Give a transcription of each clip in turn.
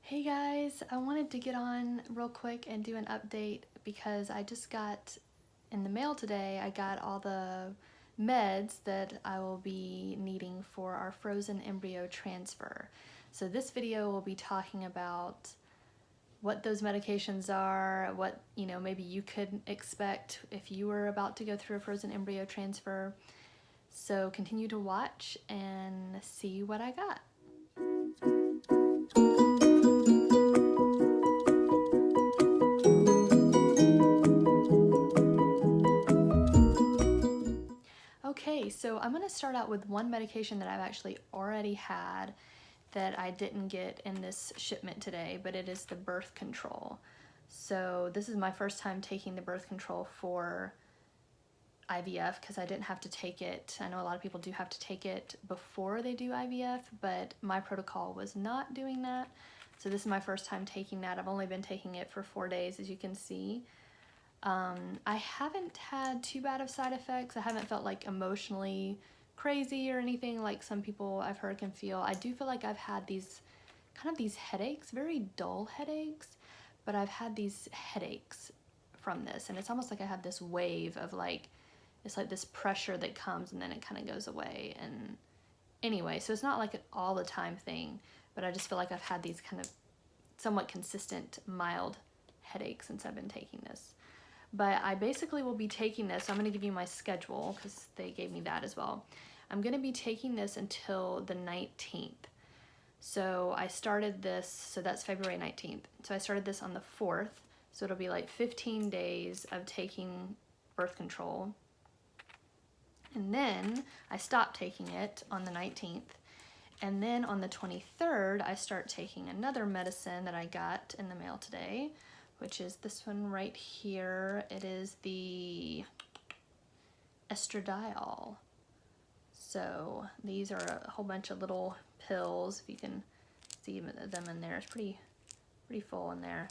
Hey guys, I wanted to get on real quick and do an update because I just got in the mail today, I got all the meds that I will be needing for our frozen embryo transfer. So this video will be talking about what those medications are, what maybe you could expect if you were about to go through a frozen embryo transfer. So continue to watch and see what I got. Okay, so I'm going to start out with one medication that I've actually already had that I didn't get in this shipment today, but it is the birth control. So this is my first time taking the birth control for IVF because I didn't have to take it. I know a lot of people do have to take it before they do IVF, but my protocol was not doing that. So this is my first time taking that. I've only been taking it for 4 days, as you can see. I haven't had too bad of side effects. I haven't felt like emotionally crazy or anything like some people I've heard can feel. I do feel like I've had these headaches, very dull headaches, but I've had these headaches from this, and it's almost like I have this wave of it's like this pressure that comes and then it kind of goes away. And anyway, so it's not like an all the time thing, but I just feel like I've had these kind of somewhat consistent mild headaches since I've been taking this. But I basically will be taking this. So I'm going to give you my schedule because they gave me that as well. I'm going to be taking this until the 19th. So I started this, so that's February 19th. So I started this on the 4th. So it'll be like 15 days of taking birth control. And then I stopped taking it on the 19th. And then on the 23rd, I start taking another medicine that I got in the mail today, which is this one right here. It is the Estradiol. So these are a whole bunch of little pills. If you can see them in there, it's pretty full in there.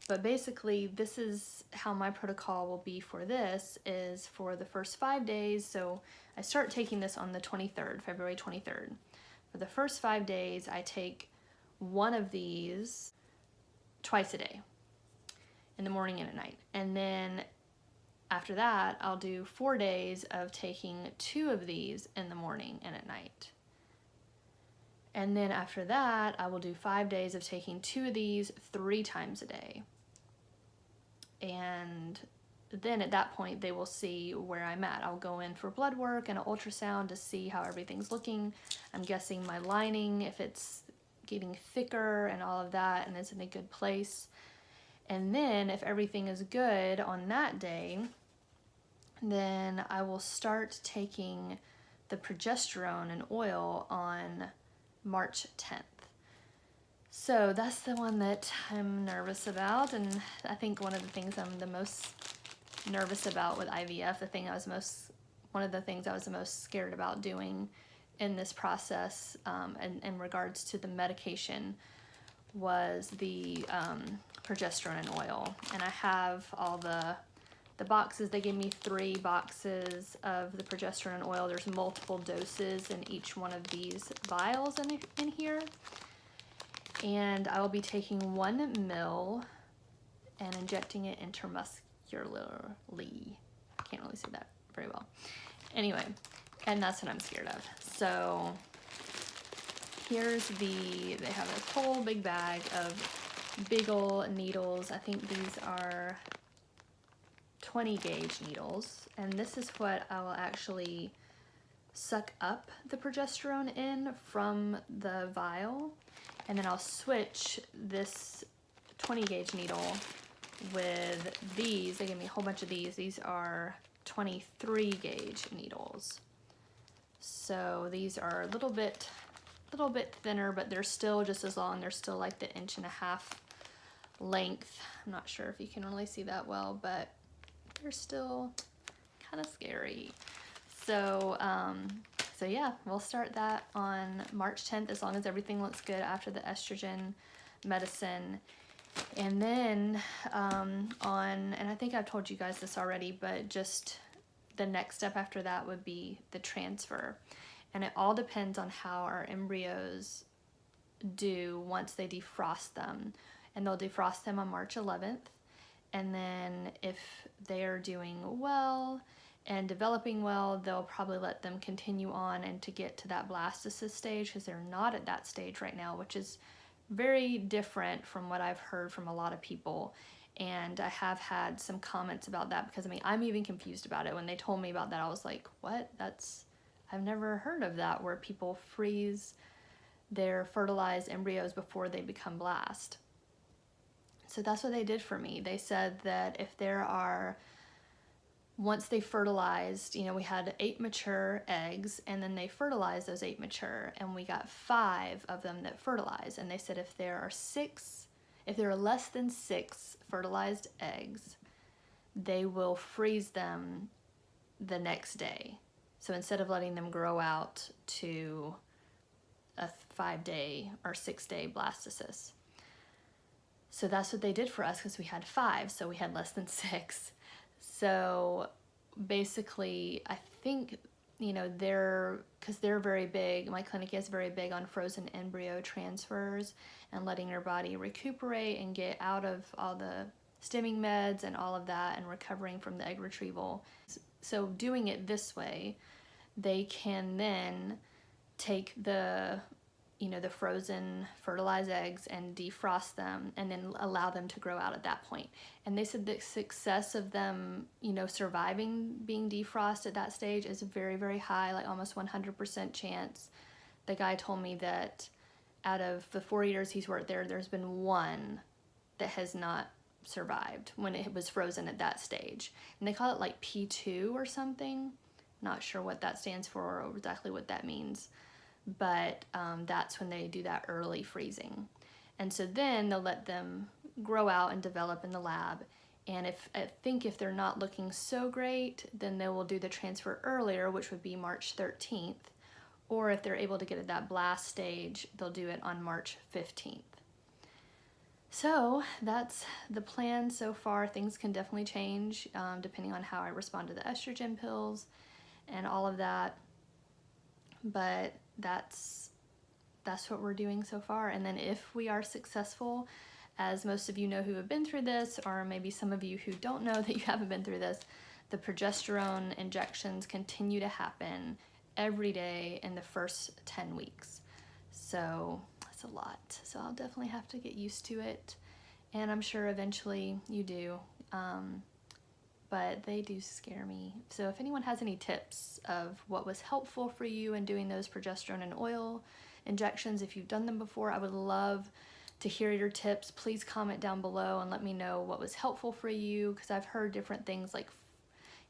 But basically, this is how my protocol will be for this, is for the first 5 days. So I start taking this on the 23rd, February 23rd. For the first 5 days, I take one of these twice a day, in the morning and at night. And then after that, I'll do 4 days of taking 2 of these in the morning and at night. And then after that, I will do 5 days of taking 2 of these 3 times a day. And then at that point, they will see where I'm at. I'll go in for blood work and an ultrasound to see how everything's looking. I'm guessing my lining, if it's getting thicker and all of that, and it's in a good place. And then if everything is good on that day, then I will start taking the progesterone oil on March 10th. So that's the one that I'm nervous about, and I think one of the things I'm the most nervous about with IVF, one of the things I was the most scared about doing in this process, in regards to the medication, was the progesterone oil. And I have all the boxes. They gave me 3 boxes of the progesterone oil. There's multiple doses in each one of these vials in here. And I will be taking 1 ml and injecting it intramuscularly. I can't really say that very well. Anyway, and that's what I'm scared of. So here's they have a whole big bag of big ol' needles. I think these are 20 gauge needles. And this is what I will actually suck up the progesterone in from the vial. And then I'll switch this 20 gauge needle with these. They gave me a whole bunch of these. These are 23 gauge needles. So these are a little bit thinner, but they're still just as long. They're still like the 1.5 inch length. I'm not sure if you can really see that well, but they're still kind of scary. So, so yeah, we'll start that on March 10th as long as everything looks good after the estrogen medicine. And then and I think I've told you guys this already, but just the next step after that would be the transfer. And it all depends on how our embryos do once they defrost them. And they'll defrost them on March 11th. And then if they're doing well and developing well, they'll probably let them continue on and to get to that blastocyst stage, because they're not at that stage right now, which is very different from what I've heard from a lot of people. And I have had some comments about that, because I mean, I'm even confused about it. When they told me about that, I was like, what? I've never heard of that, where people freeze their fertilized embryos before they become blast. So that's what they did for me. They said that if there are, once they fertilized, you know, we had 8 mature eggs, and then they fertilized those 8 mature, and we got 5 of them that fertilized. And they said if there are less than 6 fertilized eggs, they will freeze them the next day. So instead of letting them grow out to a 5-day or 6-day blastocyst. So that's what they did for us, because we had 5, so we had less than 6. So basically, I think, you know, because they're very big, my clinic is very big on frozen embryo transfers and letting your body recuperate and get out of all the stimming meds and all of that and recovering from the egg retrieval. So doing it this way, they can then take the frozen fertilized eggs and defrost them and then allow them to grow out at that point. And they said the success of them, you know, surviving being defrosted at that stage is very, very high, like almost 100% chance. The guy told me that out of the 4 years he's worked there, there's been 1 that has not survived when it was frozen at that stage. And they call it like P2 or something. Not sure what that stands for or exactly what that means. But that's when they do that early freezing. And so then they'll let them grow out and develop in the lab. And I think if they're not looking so great, then they will do the transfer earlier, which would be March 13th. Or if they're able to get at that blast stage, they'll do it on March 15th. So that's the plan so far. Things can definitely change depending on how I respond to the estrogen pills and all of that. But that's what we're doing so far. And then if we are successful, as most of you know who have been through this, or maybe some of you who don't know that you haven't been through this, the progesterone injections continue to happen every day in the first 10 weeks. So that's a lot. So I'll definitely have to get used to it. And I'm sure eventually you do. But they do scare me. So if anyone has any tips of what was helpful for you in doing those progesterone and oil injections, if you've done them before, I would love to hear your tips. Please comment down below and let me know what was helpful for you, because I've heard different things like,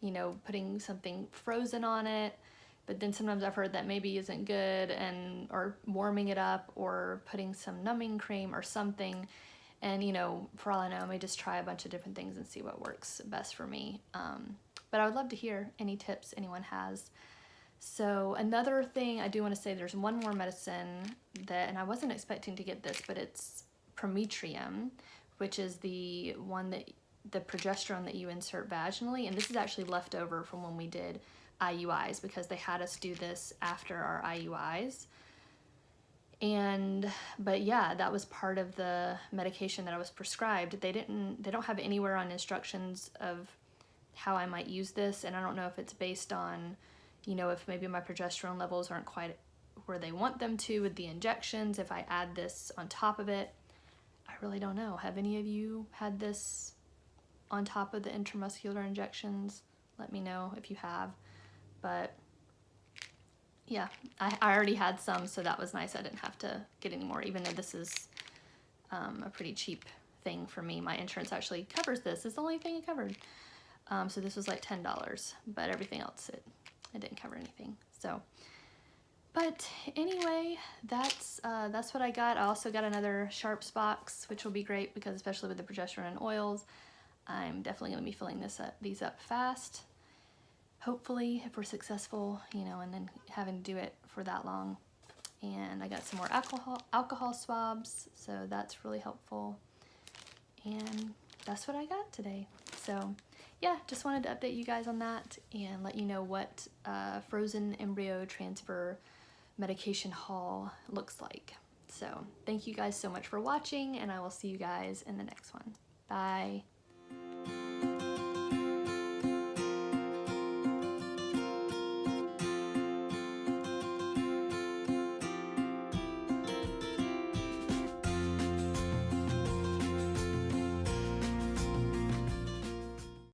you know, putting something frozen on it, but then sometimes I've heard that maybe isn't good, or warming it up or putting some numbing cream or something. And, you know, for all I know, I may just try a bunch of different things and see what works best for me. But I would love to hear any tips anyone has. So another thing I do want to say, there's one more medicine that, and I wasn't expecting to get this, but it's Promethium, which is the one that, the progesterone that you insert vaginally. And this is actually left over from when we did IUIs, because they had us do this after our IUIs. But yeah, that was part of the medication that I was prescribed. They don't have anywhere on instructions of how I might use this, and I don't know if it's based on, you know, if maybe my progesterone levels aren't quite where they want them to with the injections, if I add this on top of it. I really don't know. Have any of you had this on top of the intramuscular injections? Let me know if you have. But yeah, I already had some, so that was nice. I didn't have to get any more, even though this is a pretty cheap thing for me. My insurance actually covers this. It's the only thing it covered. So this was like $10, but everything else, it didn't cover anything. So, but anyway, that's what I got. I also got another Sharps box, which will be great because especially with the progesterone and oils, I'm definitely going to be filling these up fast. Hopefully, if we're successful, you know, and then having to do it for that long. And I got some more alcohol swabs, so that's really helpful. And that's what I got today. So yeah, just wanted to update you guys on that and let you know what frozen embryo transfer medication haul looks like. So thank you guys so much for watching, and I will see you guys in the next one. Bye.